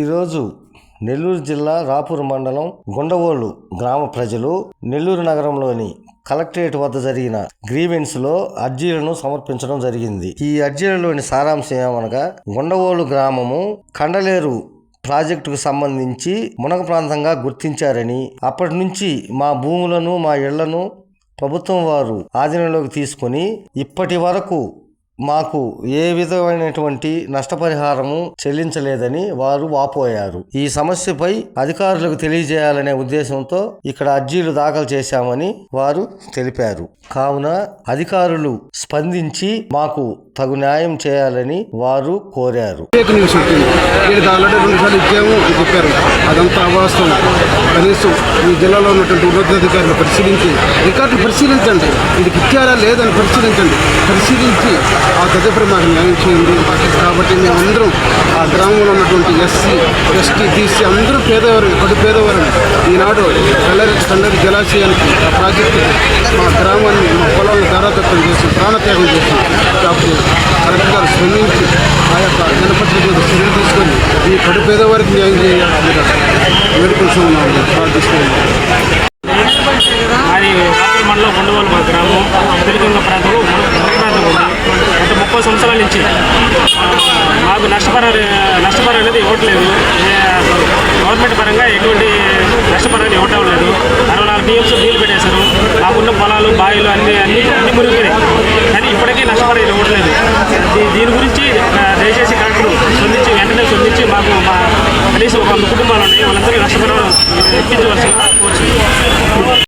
ఈరోజు నెల్లూరు జిల్లా రాపూర్ మండలం గుండవోలు గ్రామ ప్రజలు నెల్లూరు నగరంలోని కలెక్టరేట్ వద్ద జరిగిన గ్రీవెన్స్లో అర్జీలను సమర్పించడం జరిగింది. ఈ అర్జీలలోని సారాంశం ఏమనగా, గుండవోలు గ్రామము కండలేరు ప్రాజెక్టుకు సంబంధించి మునగ ప్రాంతంగా గుర్తించారని, అప్పటి నుంచి మా భూములను మా ఇళ్లను ప్రభుత్వం వారు ఆధీనంలోకి తీసుకొని ఇప్పటి వరకు మాకు ఏ విధమైనటువంటి నష్టపరిహారము చెల్లించలేదని వారు వాపోయారు. ఈ సమస్యపై అధికారులకు తెలియజేయాలనే ఉద్దేశంతో ఇక్కడ అర్జీలు దాఖలు చేశామని వారు తెలిపారు. కావున అధికారులు స్పందించి మాకు తగు న్యాయం చేయాలని వారు కోరారు. అదంతా అవాస్తవం. కనీసం ఈ జిల్లాలో ఉన్నటువంటి ఉన్నతాధికారులు పరిశీలించి రికార్డులు పరిశీలించండి, వీడికి ఇచ్చారా లేదని పరిశీలించి ఆ తదుపరి మాకు న్యాయం చేయండి. కాబట్టి మేమందరం ఆ గ్రామంలో ఉన్నటువంటి ఎస్సీ, ఎస్టీ, బీసీ అందరూ కడు పేదవారిని ఈనాడు కండరి జలాశయానికి ఆ ప్రాజెక్టు మా గ్రామాన్ని, మా పొలాలను ధారాదత్తం చేసి ప్రాణత్యాగం చేసి కాబట్టి కలెక్టర్ గారు స్పందించి ఆ యొక్క జనపత్రిక మీద చర్యలు తీసుకొని ఈ కడు పేదవారికి న్యాయం చేయాలని వేడుకుంటున్నాము, ప్రార్థిస్తున్నాము. అది రాపూర్ మండలం గుండవోలు మా గ్రామం తెలుగుంగ ప్రాంతం ఉంది. గత 30 సంవత్సరాల నుంచి మాకు నష్టపరం అనేది ఇవ్వట్లేదు. గవర్నమెంట్ పరంగా ఎటువంటి నష్టపరాన్ని ఇవ్వటం లేదు. 64 టీఎంస్ నీళ్ళు పెట్టేశారు. మాకున్న పొలాలు, బావిలు అన్ని మునిగిపోయినాయి. కానీ ఇప్పటికీ నష్టపరం ఇవ్వట్లేదు. దీని గురించి దయచేసి కలెక్టర్ వెంటనే స్పందించి మాకు కనీసం 100 కుటుంబాలు ఉన్నాయి, వాళ్ళందరికీ నష్టపరం ఇప్పించవలసిందిగా కోరుచున్నాం.